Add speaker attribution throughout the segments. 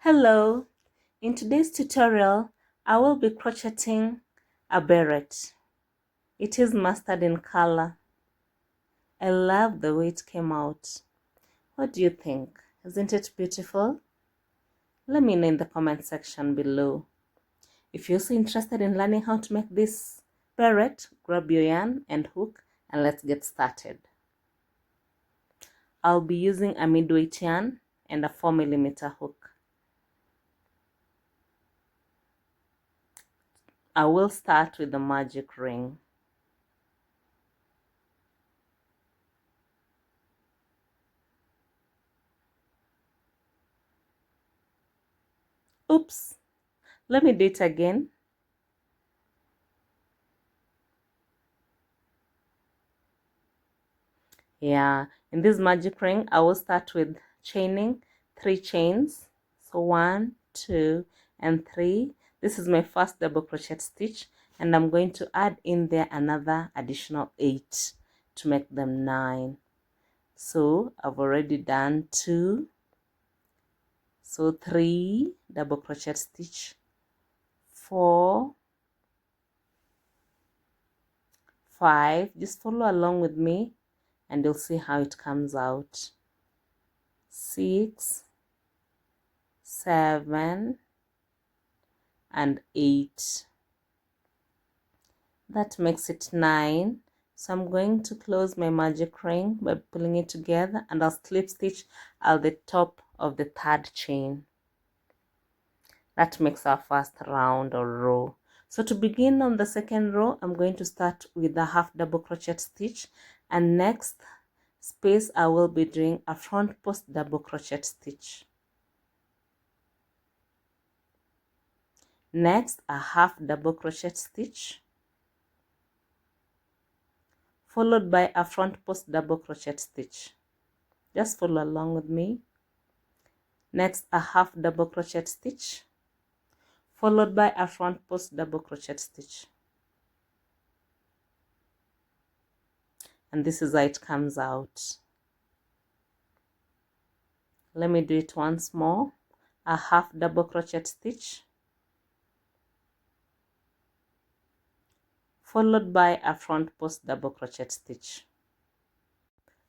Speaker 1: Hello, in today's tutorial, I will be crocheting a beret. It is mustard in color. I love the way it came out. What do you think? Isn't it beautiful? Let me know in the comment section below. If you're also interested in learning how to make this beret, grab your yarn and hook and let's get started. I'll be using a midweight yarn and a 4mm hook. I will start with the magic ring. Oops, let me do it again. Yeah, in this magic ring, I will start with chaining 3 chains. So 1, 2, and 3. This is my first double crochet stitch, and I'm going to add in there another additional 8 to make them 9. So I've already done 2. So 3 double crochet stitch, 4, 5. Just follow along with me and you'll see how it comes out. 6, 7, and 8. That makes it 9. So I'm going to close my magic ring by pulling it together, and I'll slip stitch at the top of the 3rd chain. That makes our first round or row. So to begin on the 2nd row, I'm going to start with a half double crochet stitch, and next space I will be doing a front post double crochet stitch. Next, a half double crochet stitch, followed by a front post double crochet stitch. Just follow along with me. Next, a half double crochet stitch, followed by a front post double crochet stitch. And this is how it comes out. Let me do it once more. A half double crochet stitch, followed by a front post double crochet stitch.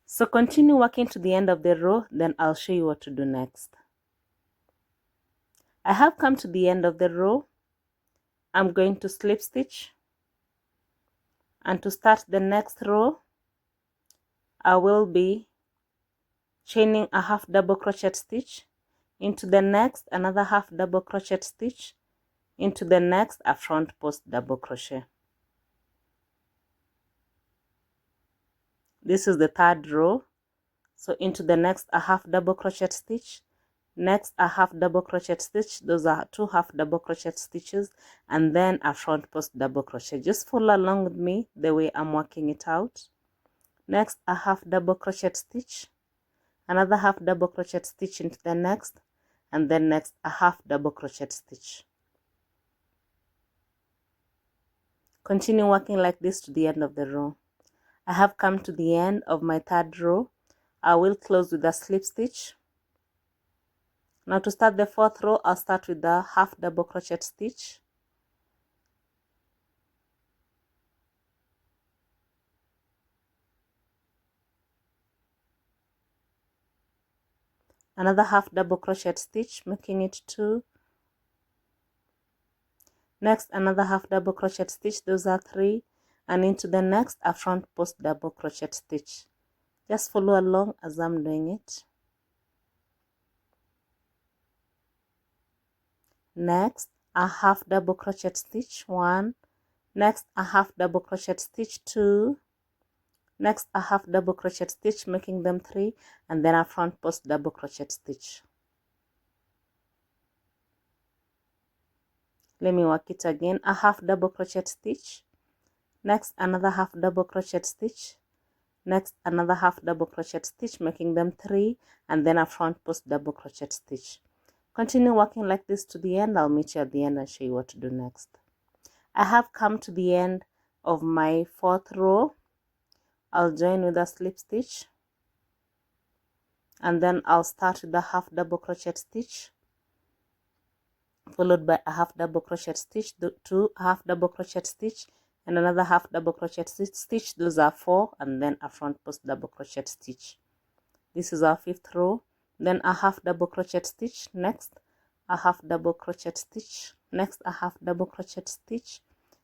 Speaker 1: So continue working to the end of the row, then I'll show you what to do next. I have come to the end of the row. I'm going to slip stitch, and to start the next row, I will be chaining a half double crochet stitch, into the next another half double crochet stitch, into the next a front post double crochet. This is the 3rd row. So into the next a half double crochet stitch, next a half double crochet stitch, those are 2 half double crochet stitches, and then a front post double crochet. Just follow along with me the way I'm working it out. Next a half double crochet stitch, another half double crochet stitch into the next, and then next a half double crochet stitch. Continue working like this to the end of the row. I have come to the end of my 3rd row. I will close with a slip stitch. Now to start the 4th row, I'll start with the half double crochet stitch, another half double crochet stitch, making it 2. Next another half double crochet stitch, those are 3, and into the next a front post double crochet stitch. Just follow along as I'm doing it. Next a half double crochet stitch, 1, next a half double crochet stitch, 2, next a half double crochet stitch, making them 3, and then a front post double crochet stitch. Let me work it again. A half double crochet stitch, next another half double crochet stitch, next another half double crochet stitch, making them 3, and then a front post double crochet stitch. Continue working like this to the end. I'll meet you at the end and show you what to do next. I have come to the end of my 4th row. I'll join with a slip stitch, and then I'll start with the half double crochet stitch, followed by a half double crochet stitch, two half double crochet stitch, and another half double crochet stitch. Those are 4, and then a front post double crochet stitch. This is our 5th row. Then a half double crochet stitch, next a half double crochet stitch, next a half double crochet stitch,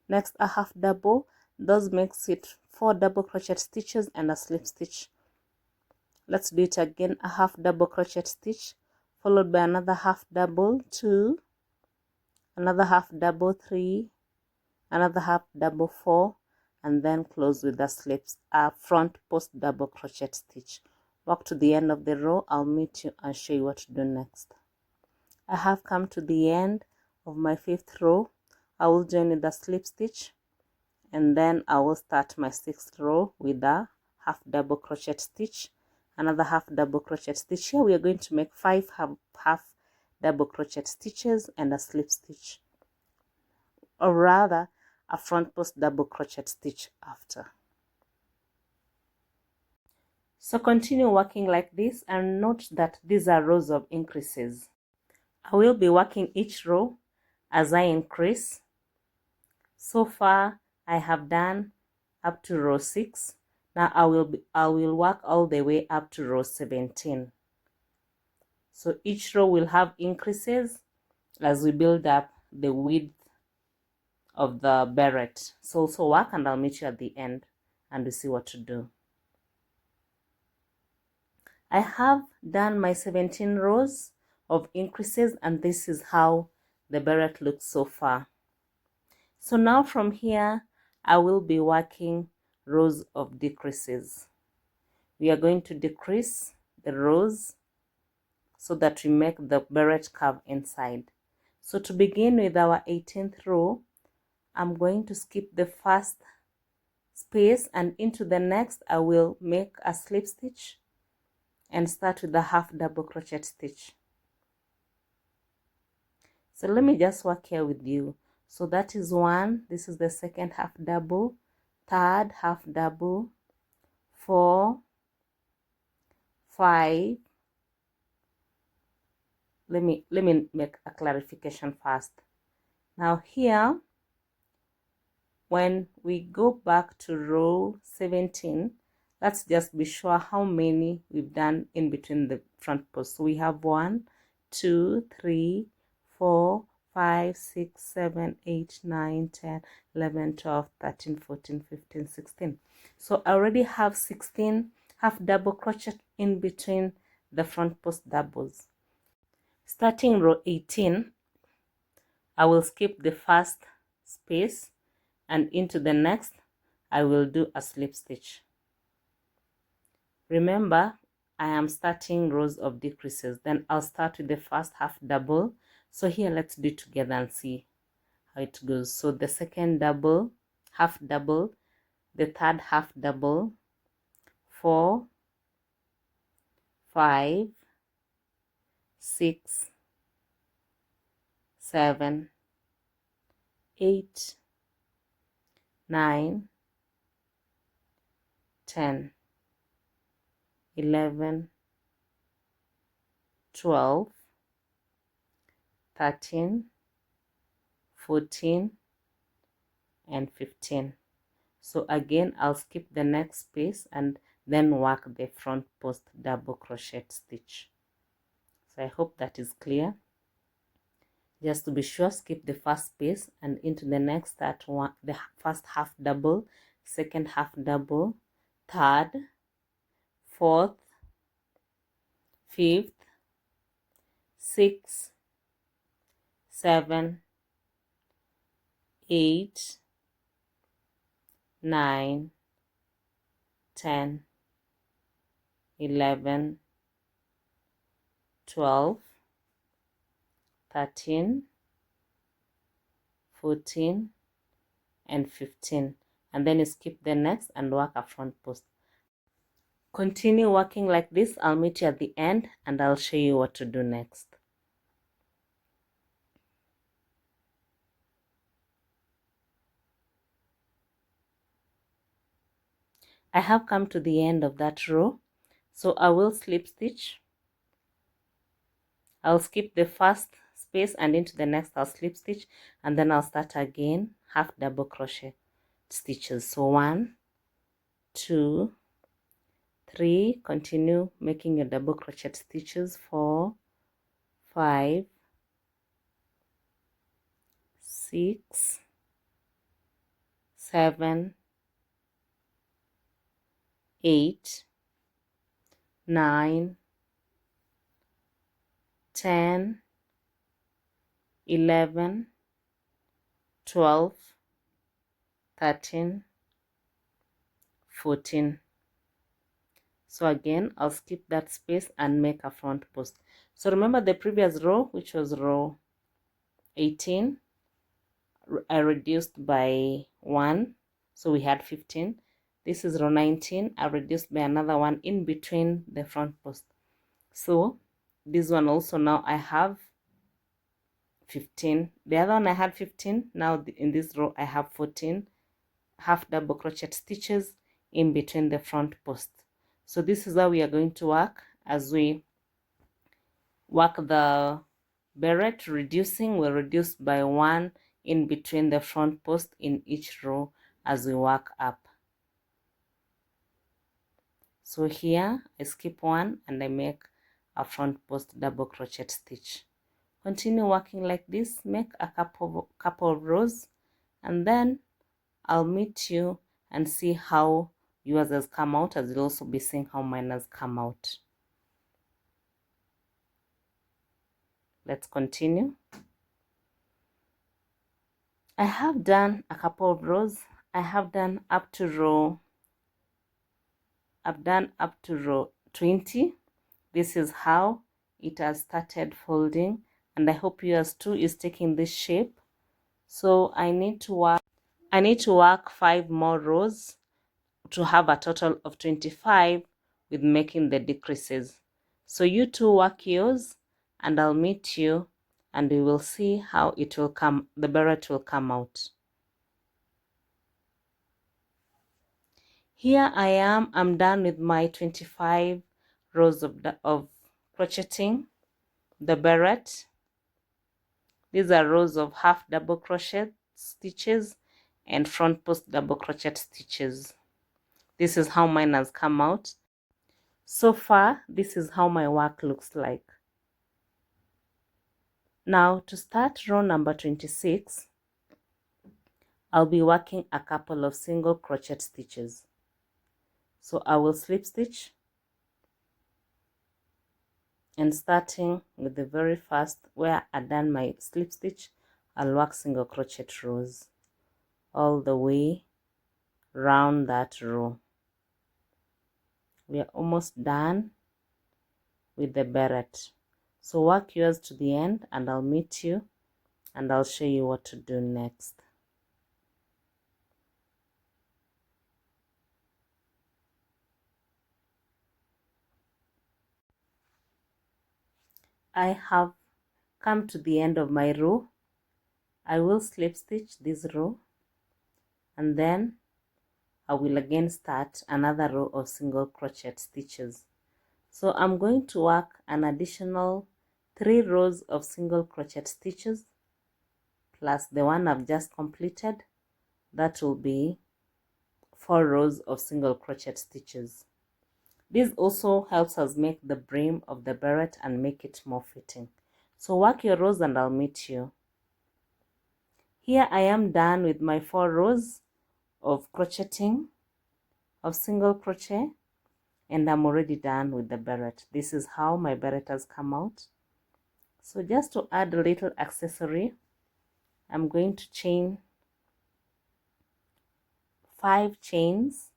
Speaker 1: next a half double. Those makes it 4 double crochet stitches and a slip stitch. Let's do it again. A half double crochet stitch, followed by another half double, 2, another half double, 3, another half double, 4, and then close with a front post double crochet stitch. Walk to the end of the row. I'll meet you and show you what to do next. I have come to the end of my 5th row. I will join with a slip stitch, and then I will start my 6th row with a half double crochet stitch, another half double crochet stitch. Here we are going to make 5 half double crochet stitches and a slip stitch, or rather a front post double crochet stitch after. So continue working like this, and note that these are rows of increases. I will be working each row as I increase. So far I have done up to row 6. Now I will work all the way up to row 17. So each row will have increases as we build up the width of the beret. So also work, and I'll meet you at the end and we see what to do. I have done my 17 rows of increases, and this is how the beret looks so far. So now from here I will be working rows of decreases. We are going to decrease the rows so that we make the beret curve inside. So to begin with our 18th row, I'm going to skip the first space, and into the next I will make a slip stitch and start with a half double crochet stitch. So let me just work here with you. So that is 1, this is the second half double, third half double, 4, 5. Let me make a clarification first. Now here, when we go back to row 17, let's just be sure how many we've done in between the front posts. So we have 1, 2, 3, 4, 5, 6, 7, 8, 9, 10, 11, 12, 13, 14, 15, 16. So I already have 16 half double crochet in between the front post doubles. Starting row 18, I will skip the first space, and into the next I will do a slip stitch. Remember, I am starting rows of decreases. Then I'll start with the first half double. So here let's do it together and see how it goes. So the second double, half double, the third half double, 4, 5, 6, 7, 8, 9, 10, 11, 12, 13, 14, and 15. So again, I'll skip the next space and then work the front post double crochet stitch. So I hope that is clear. Just to be sure, skip the first space and into the next, start the first half double, second half double, third, fourth, fifth, 6, 7, 8, 9, 10, 11, 12, 13, 14, and 15. And then you skip the next and work a front post. Continue working like this. I'll meet you at the end and I'll show you what to do next. I have come to the end of that row, so I will slip stitch. I'll skip the first space and into the next I'll slip stitch, and then I'll start again half double crochet stitches. So 1, 2, 3, continue making your double crochet stitches. 4, 5, 6, 7, 8, 9, 10, 11, 12, 13, 14. So again, I'll skip that space and make a front post. So remember the previous row, which was row 18, I reduced by 1, so we had 15. This is row 19, I reduced by another one in between the front post. So this one also now I have 15. The other one I had 15. Now in this row I have 14 half double crochet stitches in between the front post. So this is how we are going to work as we work the beret. Reducing, we'll reduce by 1 in between the front post in each row as we work up. So here I skip 1 and I make a front post double crochet stitch. Continue working like this, make a couple of rows, and then I'll meet you and see how yours has come out, as you'll also be seeing how mine has come out. Let's continue. I have done a couple of rows. I have done up to row 20. This is how it has started folding, and I hope yours too is taking this shape. So I need to work 5 more rows to have a total of 25 with making the decreases. So you two work yours and I'll meet you and we will see how it will come, the beret will come out. Here I'm done with my 25 rows of crocheting the beret. These are rows of half double crochet stitches and front post double crochet stitches. This is how mine has come out. So far, this is how my work looks like. Now, to start row number 26, I'll be working a couple of single crochet stitches. So I will slip stitch, and starting with the very first where I done my slip stitch, I'll work single crochet rows all the way round that row. We are almost done with the beret. So work yours to the end and I'll meet you and I'll show you what to do next. I have come to the end of my row. I will slip stitch this row and then I will again start another row of single crochet stitches. So I'm going to work an additional 3 rows of single crochet stitches plus the one I've just completed. That will be 4 rows of single crochet stitches. This also helps us make the brim of the beret and make it more fitting. So work your rows and I'll meet you. Here I am done with my 4 rows of crocheting of single crochet and I'm already done with the beret. This is how my beret has come out. So just to add a little accessory, I'm going to chain 5 chains.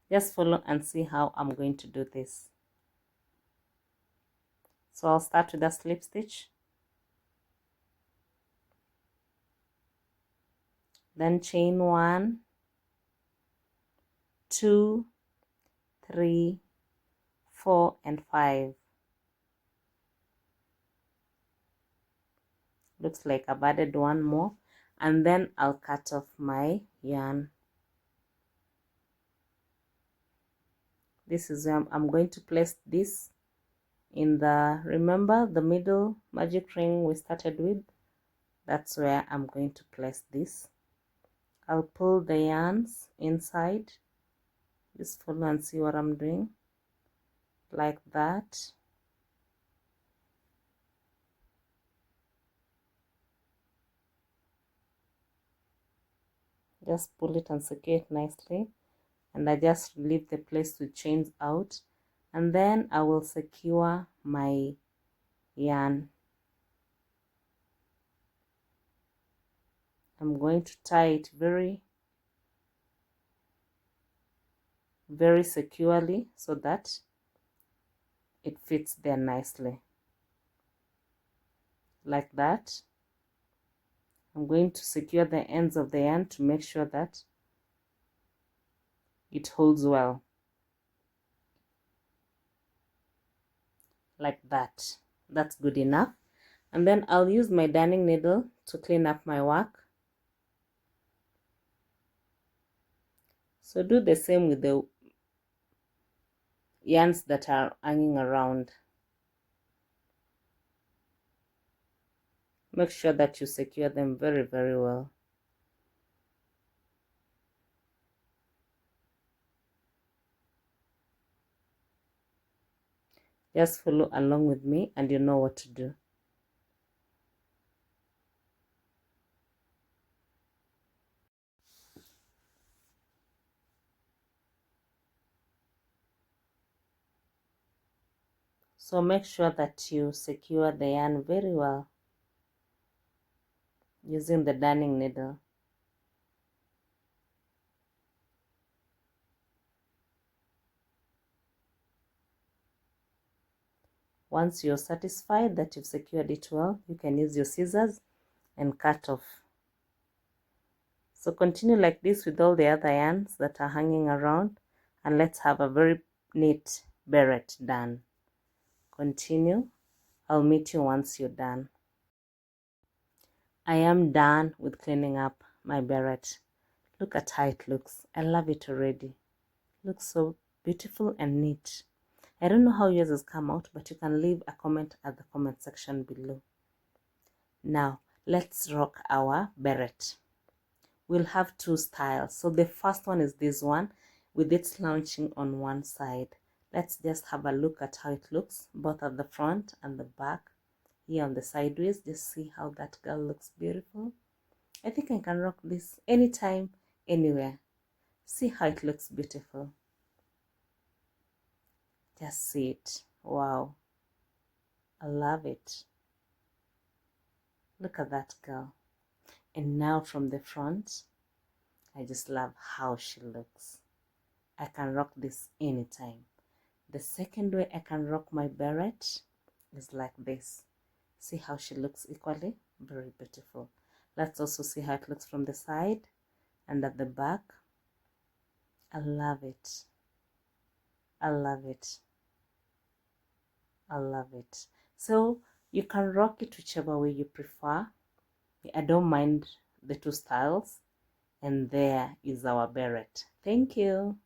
Speaker 1: Just follow and see how I'm going to do this. So I'll start with a slip stitch, then chain 1, 2, 3, 4 and 5. Looks like I've added one more, and then I'll cut off my yarn. This is where I'm going to place this in the, remember the middle magic ring we started with, that's where I'm going to place this. I'll pull the yarns inside, just follow and see what I'm doing, like that. Just pull it and secure it nicely, and I just leave the place to chains out, and then I will secure my yarn. I'm going to tie it very securely so that it fits there nicely, like that. I'm going to secure the ends of the yarn to make sure that it holds well, like that. That's good enough. And then I'll use my darning needle to clean up my work. So do the same with the yarns that are hanging around. Make sure that you secure them very, very well. Just follow along with me and you know what to do. So make sure that you secure the yarn very well using the darning needle. Once you're satisfied that you've secured it well, you can use your scissors and cut off. So continue like this with all the other yarns that are hanging around, and let's have a very neat beret done. Continue. I'll meet you once you're done. I am done with cleaning up my beret. Look at how it looks. I love it already. Looks so beautiful and neat. I don't know how yours has come out, but you can leave a comment at the comment section below. Now, let's rock our beret. We'll have two styles. So the first one is this one with it slouching on one side. Let's just have a look at how it looks, both at the front and the back. Here on the sideways, just see how that girl looks beautiful. I think I can rock this anytime, anywhere. See how it looks beautiful. Just see it. Wow. I love it. Look at that girl. And now from the front, I just love how she looks. I can rock this anytime. The second way I can rock my beret is like this. See how she looks equally? Very beautiful. Let's also see how it looks from the side and at the back. I love it. I love it. I love it. So you can rock it whichever way you prefer. I don't mind the two styles. And there is our beret. Thank you.